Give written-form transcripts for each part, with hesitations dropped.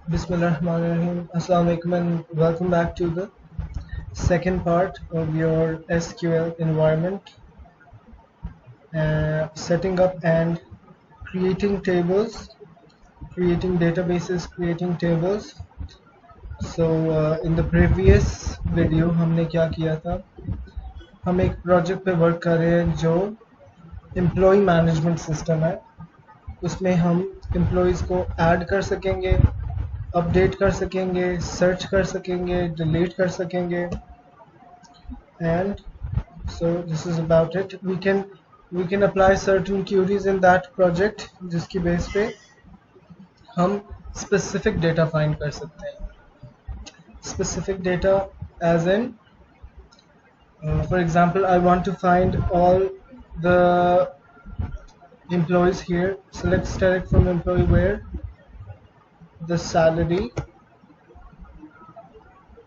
Bismillahirrahmanirrahim. Assalamu alaikum and welcome back to the second part of your SQL environment, setting up and creating tables, creating databases, creating tables. So in the previous video हमने क्या किया था, हम एक project पे work कर रहे हैं जो एम्प्लॉय मैनेजमेंट सिस्टम है। उसमें हम एम्प्लॉयज़ को ऐड कर सकेंगे, अपडेट कर सकेंगे, सर्च कर सकेंगे, डिलीट कर सकेंगे, and so this is about it. We can apply certain queries in that project जिसकी बेस पे हम specific data find कर सकते हैं. Specific data as in for example, I want to find all the employees here. Select static from employee where the salary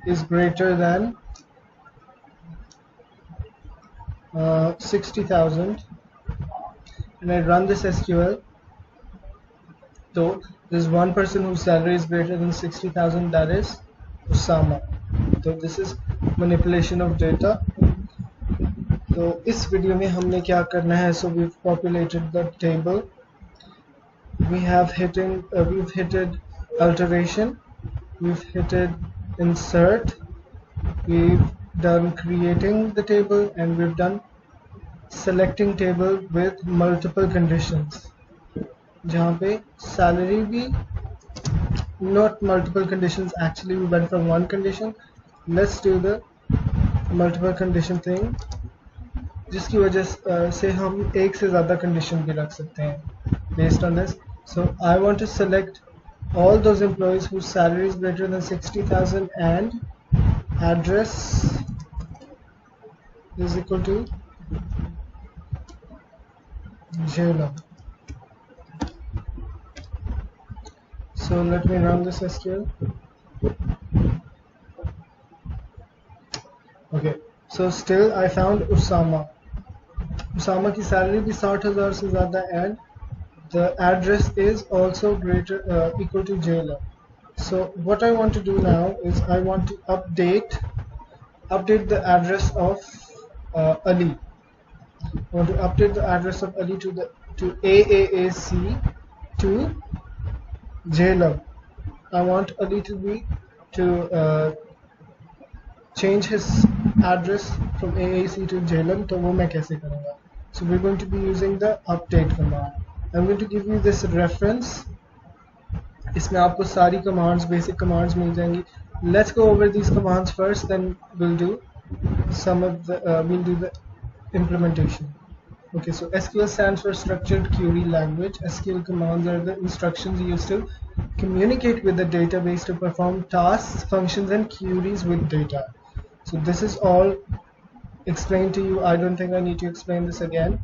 is greater than 60,000, and I run this SQL. So there's one person whose salary is greater than 60,000, that is Usama. So this is manipulation of data. तो इस video में हमने क्या करना है, so we've populated the table, we've hitted alteration, we've hitted insert, we've done creating the table, and we've done selecting table with multiple conditions, जहाँ पे salary भी not multiple conditions, actually we went from one condition. Let's do the multiple condition thing, जिसकी वजह से हम एक से ज़्यादा condition भी रख सकते हैं based on this. So I want to select all those employees whose salary is greater than 60,000 and address is equal to Jhelum. So let me run this SQL. Okay, so still I found Usama. Usama की salary भी 60,000 से ज़्यादा and the address is also greater equal to Jhelum. So what I want to do now is I want to update the address of Ali. I want to update the address of Ali to AAAC to Jhelum. I want Ali to change his address from AAC to Jhelum. तो वो मैं कैसे करूँगा? So we're going to be using the update command. I'm going to give you this reference. इसमें आपको सारी commands, basic commands मिल जाएंगी. Let's go over these commands first, then we'll do the implementation. Okay, so SQL stands for Structured Query Language. SQL commands are the instructions used to communicate with the database to perform tasks, functions, and queries with data. So this is all explained to you. I don't think I need to explain this again.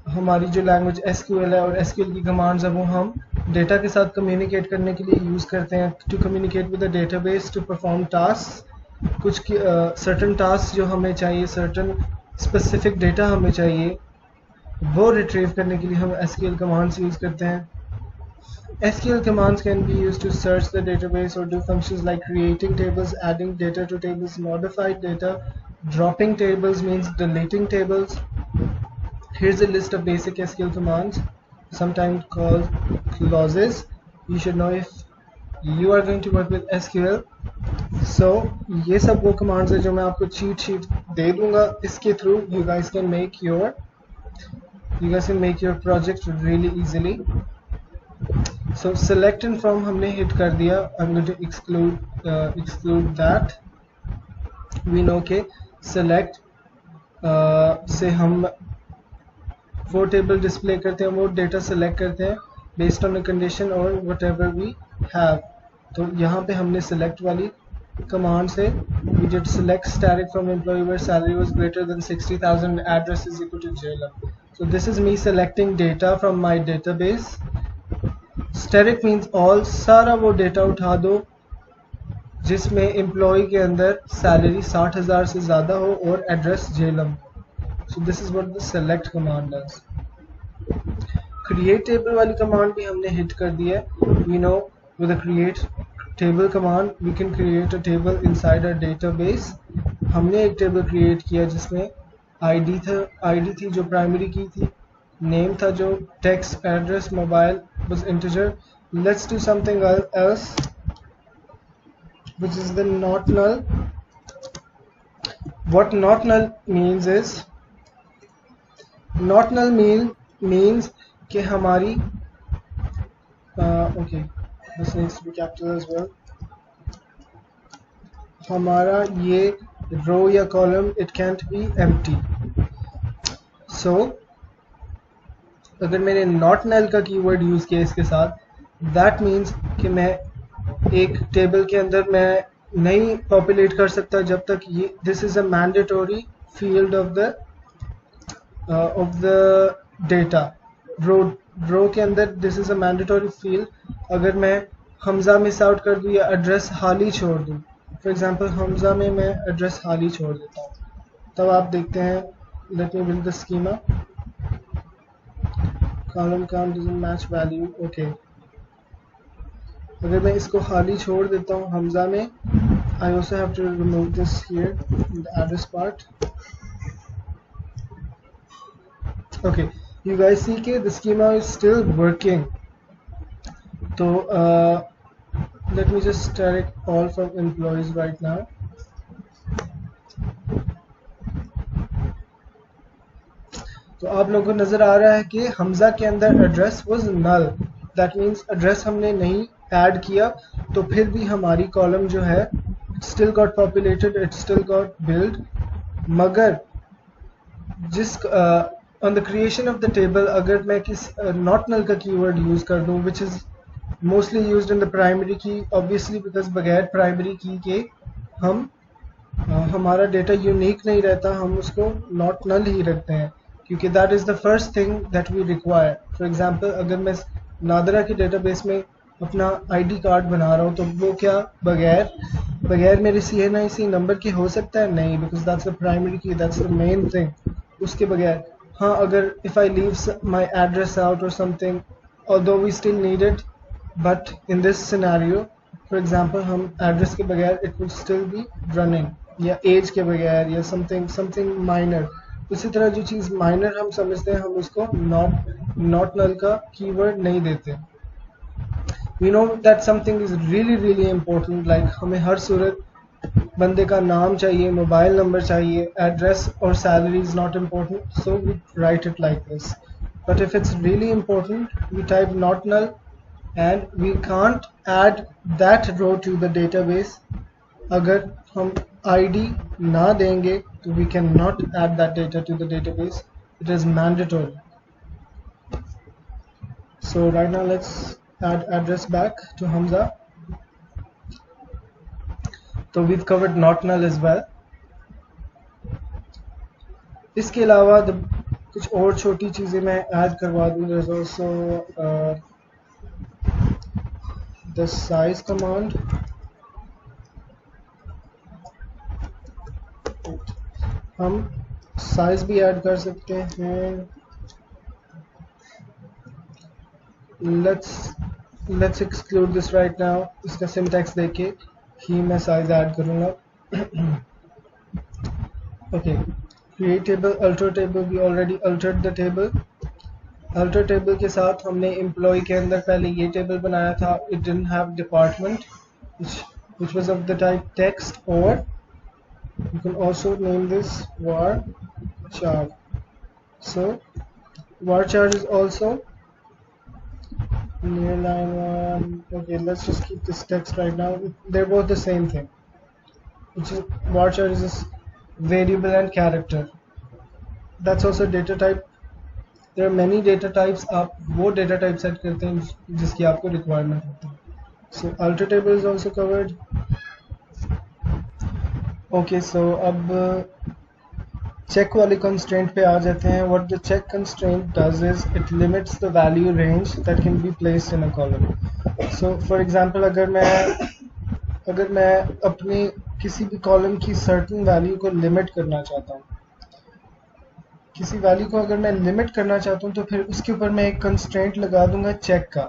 हमारी जो language SQL है और SQL की commands है वो हम data के साथ कम्युनिकेट करने के लिए यूज़ करते हैं, to communicate with the database, to perform task. कुछ सर्टन टास्क जो हमें चाहिए, सर्टन स्पेसिफिक डेटा हमें चाहिए, वो रिट्रीव करने के लिए हम SQL कमांड्स यूज़ करते हैं. SQL commands can be used to search the database or do functions like creating tables, adding data to tables, modify data, dropping tables means deleting tables. Here's a list of basic SQL commands, sometimes called clauses. You should know if you are going to work with SQL. So ये सब वो commands है जो मैं आपको cheat sheet दे दूँगा. इसके through you guys can make your project really easily. So select and from हमने hit कर दिया. I'm going to exclude that. We know के select से हम वो टेबल डिस्प्ले करते हैं, वो डेटा सेलेक्ट करते हैं बेस्ड ऑन अ कंडीशन और व्हाटएवर वी हैव. तो यहाँ पे हमने सेलेक्ट वाली कमांड से we did select static from employee where salary was greater than 60,000, address is equal to Jhelum. So this is me selecting data from my database. Static means all, सारा वो data उठा दो जिसमें employ के अंदर salary 60,000 से ज़्यादा हो और address Jhelum. So this is what the select command does. Create table वाली command भी हमने hit कर दी है. We know with a create table command we can create a table inside our database. हमने एक टेबल क्रिएट किया जिसमें ID थी जो प्राइमरी की थी, नेम था जो text, address, mobile was integer. Let's do something else which is the not null. What not null means is not null means कि हमारी okay, this needs to be capital as well. हमारा ये रो या column it can't be empty. So अगर मैंने not null का keyword use किया इसके साथ, that means कि मैं एक टेबल के अंदर मैं नहीं पॉपुलेट कर सकता जब तक ये this is a mandatory field of the data. Row के अंदर this is a mandatory field. अगर मैं हमजा मिस आउट कर दूँ या एड्रेस खाली छोड़ दूँ, फॉर एग्जांपल हमजा में मैं एड्रेस खाली छोड़ देता हूँ, तब आप देखते हैं let me build the schema. Column count doesn't match value. Okay, अगर मैं इसको खाली छोड़ देता हूँ हमजा में, I also have to remove this here in the address part. Okay, you guys see कि the schema is still working. So let me just select all from employees right now. तो आप लोगों को नजर आ रहा है कि हमजा के अंदर address was null. That means address हमने नहीं ऐड किया, तो फिर भी हमारी कॉलम जो है still got populated, it still got built. मगर जिस on the creation of the table अगर मैं किस not null का कीवर्ड यूज कर दूं, which is mostly used in the primary key, obviously because बगैर primary key के हम हमारा डेटा यूनिक नहीं रहता, हम उसको not null ही रखते हैं क्योंकि that is the first thing that we require. For example, अगर मैं नादरा के डेटाबेस में अपना आईडी कार्ड बना रहा हूँ तो वो क्या बगैर मेरे CNIC नंबर के हो सकता है? नहीं, because that's the primary key, that's the main thing. उसके बगैर हाँ, अगर if I leave my address out और something, although we still need it, but in this scenario for example हम एड्रेस के बगैर it will still be running, या age के बगैर या समथिंग माइनर. उसी तरह जो चीज़ माइनर हम समझते हैं हम उसको नॉट नल का कीवर्ड नहीं देते. We know that something is really important, like हमें हर सूरत बंदे का नाम चाहिए, मोबाइल नंबर चाहिए, एड्रेस और salary is not important, so we write it like this. But if it's really important, we type not null, and we can't add that row to the database. अगर हम ID ना देंगे तो we cannot add that data to the database. It is mandatory. So right now let's add address back to Hamza. So we've covered not null as well. इसके अलावा कुछ और छोटी चीजें मैं ऐड करवा दूँ. There's also the size command. हम साइज भी ऐड कर सकते हैं. let's exclude this right now. इसका syntax देके ही मैं size ऐड करूँगा. okay, create table, alter table, we already altered the table. alter table के साथ हमने employee के अंदर पहले ये table बनाया था. it didn't have department which was of the type text, or you can also name this varchar. so varchar is also near line 1. okay, let's just keep this text right now. They're both the same thing, which is varchar is this variable and character. That's also data type. There are many data types. आप वो data type set करते हैं जिसकी आपको requirement होती है. So alter table is also covered. okay, so अब check वाली constraint पे आ जाते हैं. What the check constraint does is it limits the value range that can be placed in a column. So for example, अगर मैं अपनी किसी भी column की certain value को limit करना चाहता हूँ, किसी value को अगर मैं limit करना चाहता हूँ तो फिर उसके ऊपर मैं एक constraint लगा दूंगा check का.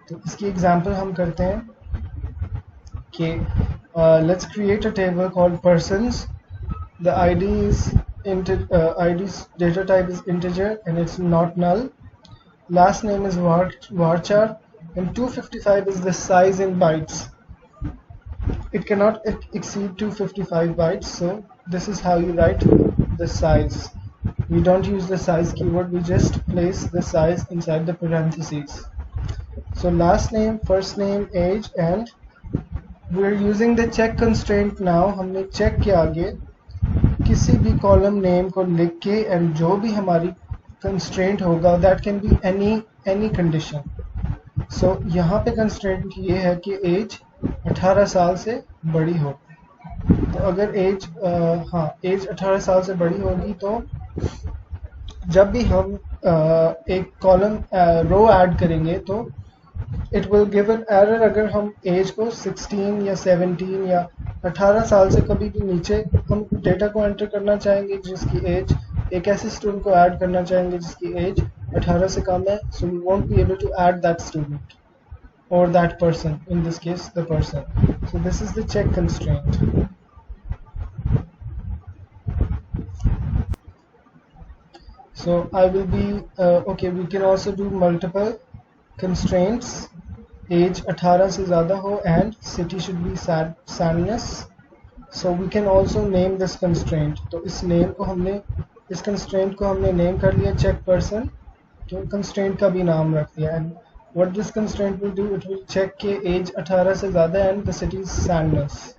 तो इसकी एग्जांपल हम करते हैं कि let's create a table called persons. The ID's data type is integer and it's not null. Last name is varchar and 255 is the size in bytes. It cannot exceed 255 bytes, so this is how you write the size. We don't use the size keyword, we just place the size inside the parentheses. So last name, first name, age, and we're using the check constraint now. हमने check के आगे किसी भी column name को लिख के and जो भी हमारी constraint होगा that can be any condition. So यहाँ पे constraint ये है कि age 18 साल से बड़ी हो. तो अगर age age 18 साल से बड़ी होगी तो जब भी हम एक column row add करेंगे तो it will give an error अगर हम age को 16 या 17 या 18 साल से कभी भी नीचे हम डेटा को एंटर करना चाहेंगे जिसकी एज एक ऐसे स्टूडेंट को ऐड करना चाहेंगे जिसकी एज 18 से कम है, so we won't be able to add that student or that person, in this case the person. So this is the check constraint. So I will be okay, we can also do multiple constraints. Age 18 से ज़्यादा हो and city should be Sandnes. So we can also name this constraint. तो इस name को हमने इस constraint को हमने name कर लिया check person, तो constraint का भी नाम रख दिया. And what this constraint will do, it will check के age 18 से ज़्यादा and the city is Sandnes.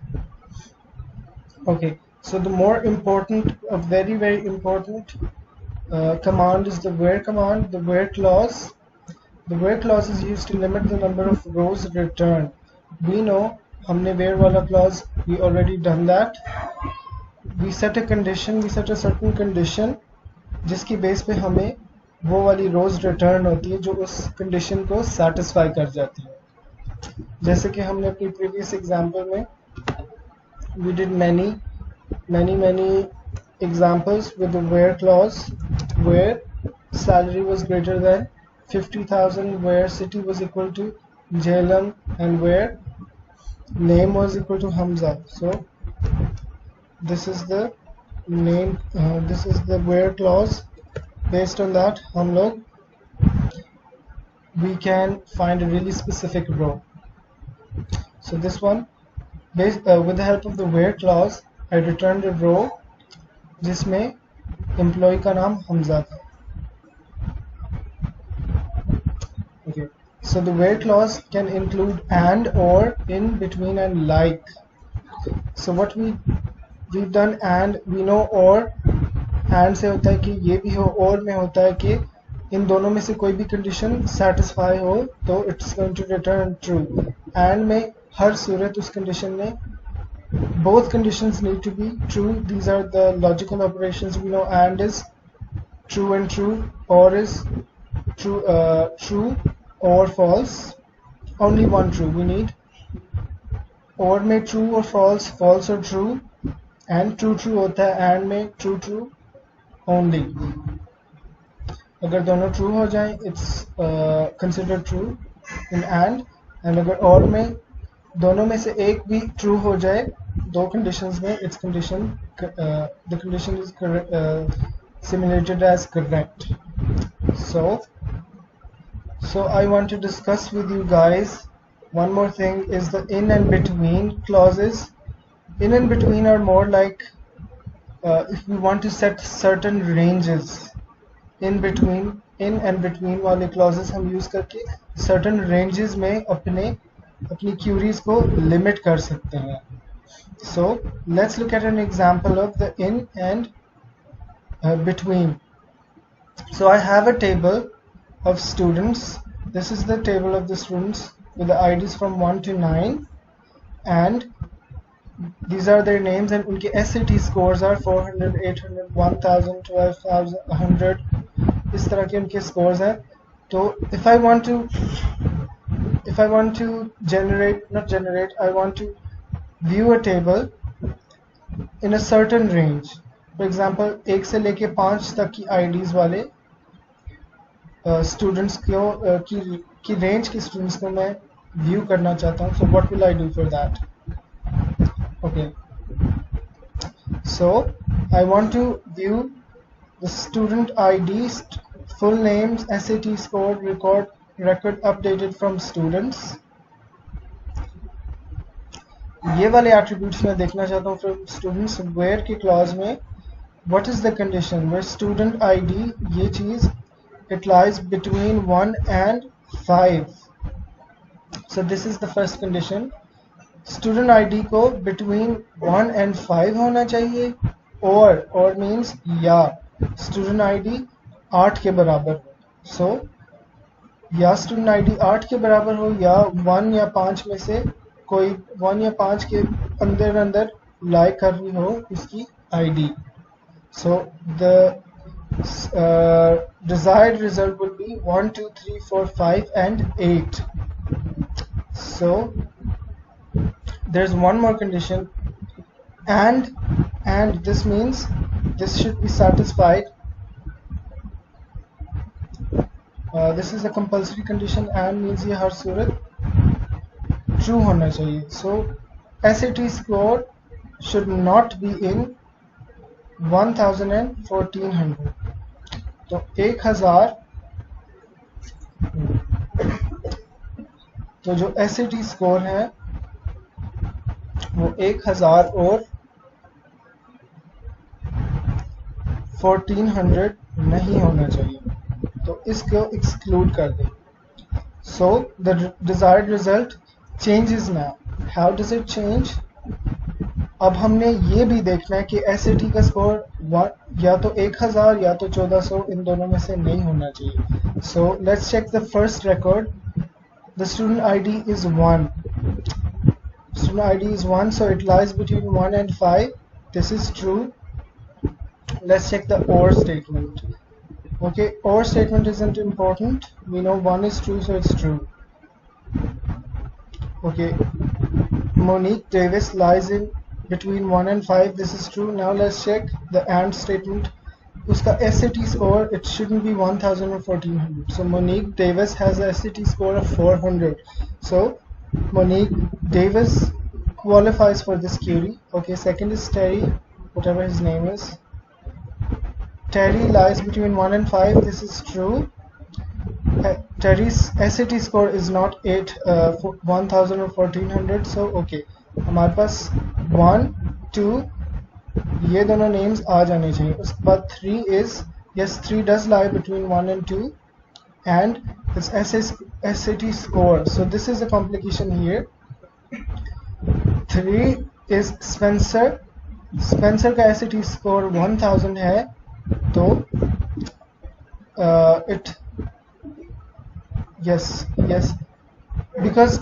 Okay, so the more important, a very important command is the where command, the where clause. The where clause is used to limit the number of rows returned. We know हमने where वाला clause, we already done that. We set a condition, we set a certain condition जिसकी base पे हमें वो वाली rows return होती है जो उस condition को satisfy कर जाती है. जैसे कि हमने अपनी previous example में we did many examples with the where clause, where salary was greater than 50,000, where city was equal to Jhelum, and where name was equal to Hamza. So this is the name, this is the where clause. Based on that हम लोग we can find a really specific row. So this one, with the help of the where clause, I returned a row जिसमें employee का नाम Hamza था. Okay, so the where clause can include and, or, in, between, and like. So what we've done and, we know or, and से होता है कि ये भी हो, और में होता है कि इन दोनों में से कोई भी condition satisfy हो तो it's going to return true. And में हर सूरत उस condition में both conditions need to be true. These are the logical operations. We know and is true and true, or is true or false. Only one true we need. Or में true or false, false or true, and true होता है and में true only. अगर दोनों true हो जाएं it's considered true in and अगर और में दोनों में से एक भी true हो जाए दो conditions में it's condition the condition is simulated as correct. So I want to discuss with you guys one more thing is the in and between clauses. In and between are more like if we want to set certain ranges. In and between वाले clauses हम use करके certain ranges में अपनी queries को limit कर सकते हैं. So let's look at an example of the in and between. So I have a table of students. This is the table of the students with the IDs from 1 to 9, and these are their names, and उनके SAT scores are 400, 800, 1000, 12,000, 100. इस तरह के उनके scores हैं. तो if I want to I want to view a table in a certain range. For example, 1 से लेके 5 तक की IDs वाले students की की रेंज की स्टूडेंट्स को मैं व्यू करना चाहता हूँ. So what will I do for that? Okay, so I want to view the student IDs, full names, SAT score, record updated from students. ये वाले attributes मैं देखना चाहता हूँ from students. Where की clause में what is the condition where student ID ये चीज़ it lies between 1 and 5. So this is the first condition. Student ID को between 1 and 5 होना चाहिए, or means या स्टूडेंट आईडी 8 के बराबर हो. सो या स्टूडेंट आईडी 8 के बराबर हो या 1 या 5 में से कोई 1 या 5 के अंदर लाई कर रही हो उसकी ID. So the desired result will be 1 2 3 4 5 and 8. So there's one more condition, and this means this should be satisfied. This is a compulsory condition and means ये हर सूरत true होना चाहिए. So SAT score should not be in 1000 and 1400. तो 1000 तो जो SAT score है वो 1000 और 1400 नहीं होना चाहिए, तो इसको एक्सक्लूड कर दें. So the desired result changes now. How does it change? अब हमने ये भी देखना है कि SAT का स्कोर या तो 1000 या तो 1400, इन दोनों में से नहीं होना चाहिए. So let's check the first record. The student ID is 1. Student ID is 1, so it lies between 1 and 5. This is true. Let's check the OR statement. Okay, OR statement isn't important. We know 1 is true, so it's true. Okay, Monique Davis lies in between 1 and 5. This is true. Now let's check the AND statement. Uska SAT score, it shouldn't be 1000 or 1400. So Monique Davis has a SAT score of 400. So Monique Davis qualifies for this query. Okay, second is Terry, whatever his name is. Terry lies between 1 and 5. This is true. Terry's SAT score is not 1000 or 1400. So okay, हमारे पास 1 2 ये दोनों names आ जाने चाहिए. उसके बाद 3 is, yes, 3 does lie between 1 and 2, and it's SAT score. So this is a complication here. 3 is Spencer. Spencer का SAT score 1000 है, तो yes, because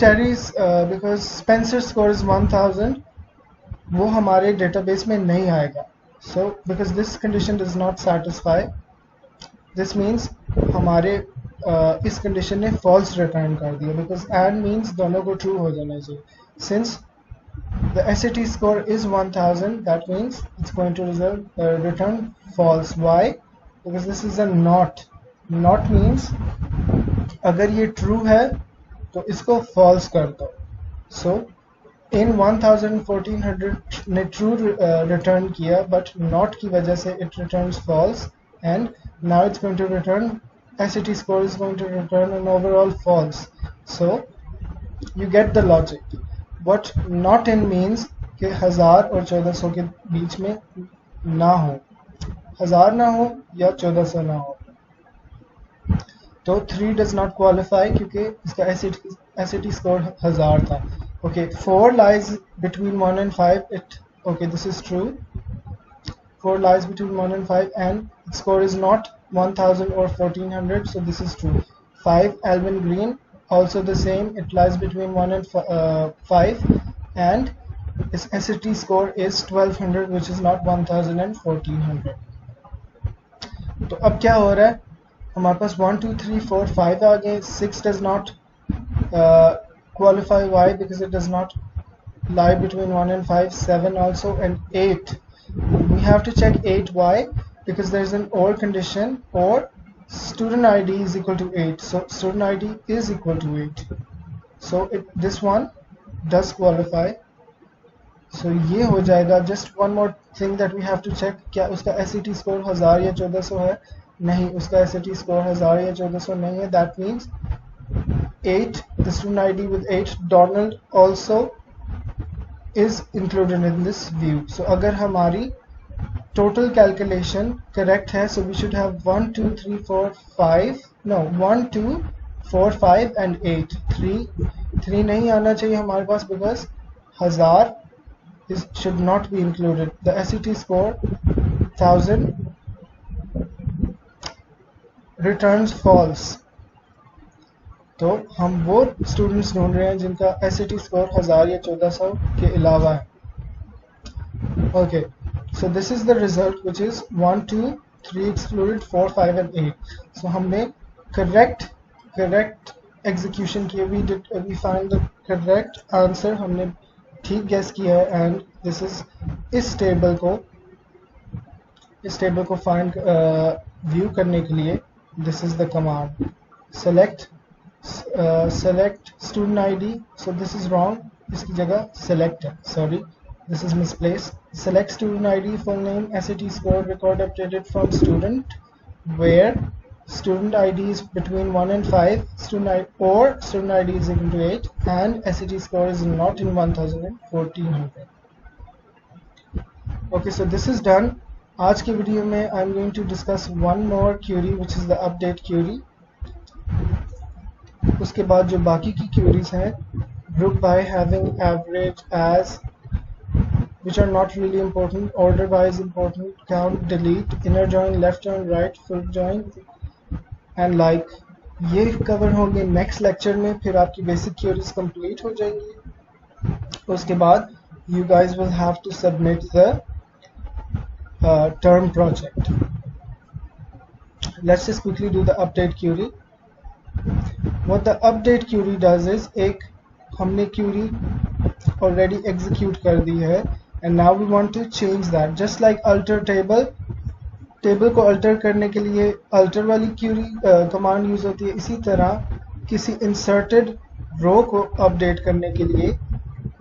Spencer's score is 1000, वो हमारे डेटाबेस में नहीं आएगा. So because this condition does not satisfy, this means हमारे इस condition ने false return कर दिया, because and means दोनों को true हो जाना चाहिए. Since the SAT score is 1000, that means it's going to return false. Why? Because this is a not. Not means अगर ये true है तो इसको false कर दो. So in 1400 ने true return किया, but not की वजह से it returns false, and now it's going to return, SAT score is going to return an overall false. So you get the logic. What not in means कि 1000 और 1400 के बीच में ना हो, 1000 ना हो या 1400 ना हो. तो 3 does not qualify क्योंकि इसका SAT score 1000 था. Okay, 4 lies between 1 and 5. Okay, this is true. 4 lies between 1 and 5, and its score is not 1000 or 1400, so this is true. 5, Alvin Green, also the same. It lies between 1 and 5, and its SAT score is 1200, which is not 1000 and 1400. तो अब क्या हो रहा है? हमारे पास 1 2 3 4 5 आ गए. 6 does not qualify. Why? Because it does not lie between 1 and 5. 7 also, and 8. We have to check 8. Why? Because there is an OR condition, or student ID is equal to 8, so student ID is equal to 8, so this one does qualify. So ये हो जाएगा. Just one more thing that we have to check, क्या उसका SAT score 1000 या 1400 है? नहीं, उसका SAT score 1000 या 1400 नहीं है. That means 8, the student ID with 8, Donald also is included in this view. So अगर हमारी total calculation correct है, so we should have 1 2 3 4 5, no 1 2 4 5 and 8. 3 नहीं आना चाहिए हमारे पास because 1000 should not be included. The SAT score 1000 returns false. तो हम वो स्टूडेंट्स ढूंढ रहे हैं जिनका SAT स्कोर 1000 या 1400 के अलावा है. Okay, so this is the result, which is 1 2 3 excluded, 4 5 and 8. So हमने correct execution किया. We find the correct answer. हमने ठीक गैस किया है. एंड दिस इज इस टेबल को फाइंड व्यू करने के लिए this is the command select student ID. so this is wrong, इसकी जगह select है, sorry, this is misplaced. Select student ID, full name, SAT score, record updated from student, where student ID is between 1 and 5, student ID is equal to 8, and SAT score is not in 1000 and 1400. Okay, so this is done. आज की video में I am going to discuss one more query, which is the update query. उसके बाद जो बाकी की queries हैं, group by, having, average, as, which are not really important, order by is important, count, delete, inner join, left join, right, full join, and like. ये cover होंगे next lecture में. फिर आपकी बेसिक क्यूरीज कंप्लीट हो जाएंगी. उसके बाद you guys will have to submit the term project. Let's just quickly do the update query. What the update query does is, एक हमने query already execute कर दी है, and now we want to change that. Just like alter table, table को alter करने के लिए alter वाली Curie command use होती है, इसी तरह किसी इंसर्टेड रो को अपडेट करने के लिए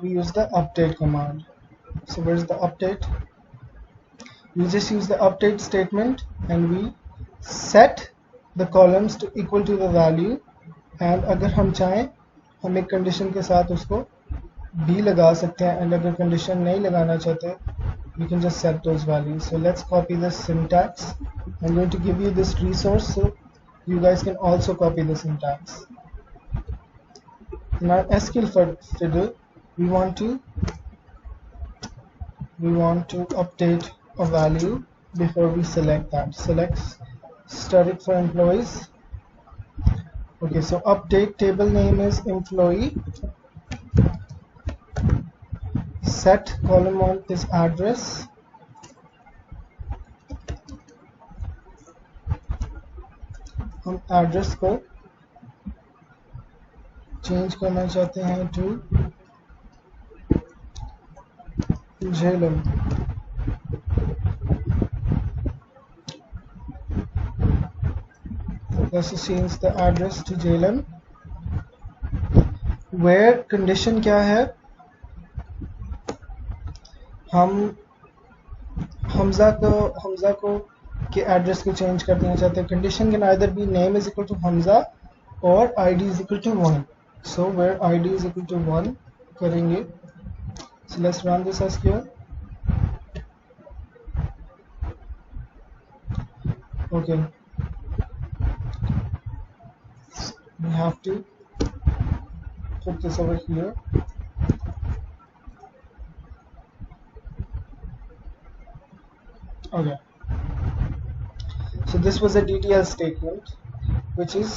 we use the update command. So where is the update? We just use the update statement and we set the columns to equal to the value. एंड अगर हम चाहें हम एक कंडीशन के साथ उसको भी लगा सकते हैं, एंड अगर कंडीशन नहीं लगाना चाहते you can just set those values. So let's copy the syntax. I'm going to give you this resource so you guys can also copy the syntax. In our SQL fiddle, we want to update a value before we select that. Select static for employees. Okay, so update table name is employee. Set column 1 is address. हम address को change करना चाहते हैं to Jhelum. Let's change the address to Jhelum. Where condition क्या है? हम हमजा को के एड्रेस को चेंज कर देना चाहते हैं. Condition can either be name is equal to Hamza और ID is equal to 1. So where ID is equal to 1 करेंगे. So let's run this SQL. Okay, we have to put this over here. Okay, so this was a DDL statement, which is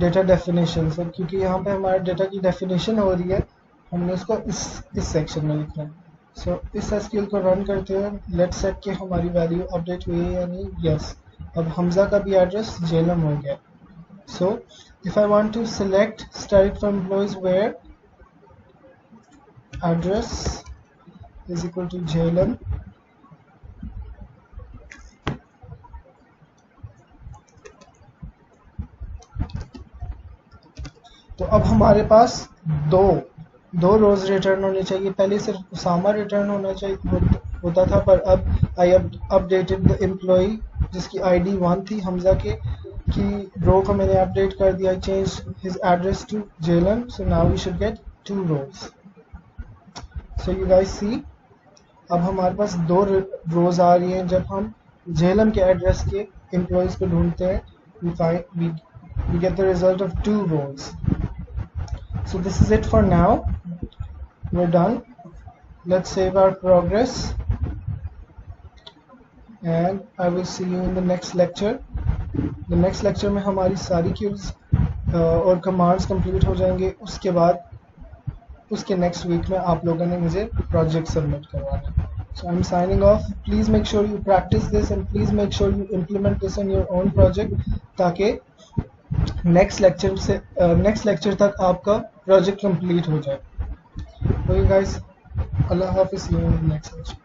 data definition. So क्योंकि यहाँ पे हमारे data की definition हो रही है, हमने उसको इस सेक्शन में लिखना है. सो इस SQL को रन करते हैं. लेट्स चेक कि हमारी वैल्यू अपडेट हुई है या नहीं. यस, अब हमजा का भी एड्रेस झेलम हो गया. So if I want to select static for employees where address is equal to Jhelum, अब हमारे पास दो रोज रिटर्न होने चाहिए। पहले सिर्फ उसामा रिटर्न होना चाहिए होता था, पर अब आई अपडेटेड द एम्प्लॉय जिसकी आईडी 1 थी हमजा की रो को मैंने अपडेट कर दिया। I change his address to Jalan, so now we should get 2 rows. So you guys see, अब हमारे पास 2 रोज आ रही हैं। जब हम जेलन के एड्रेस के एम्प्लॉयज को ढूंढते हैं, we get the result of 2 rows. So this is it for now. We're done. Let's save our progress and I will see you in the next lecture. The next lecture में हमारी सारी queries और commands complete हो जाएंगे। उसके बाद उसके next week में आप लोगों ने मुझे project submit करवाना है। So I'm signing off. Please make sure you practice this and please make sure you implement this in your own project ताकि नेक्स्ट लेक्चर तक आपका प्रोजेक्ट कंप्लीट हो जाए। ओके गाइस, अल्लाह हाफिज़, see you in the next lecture.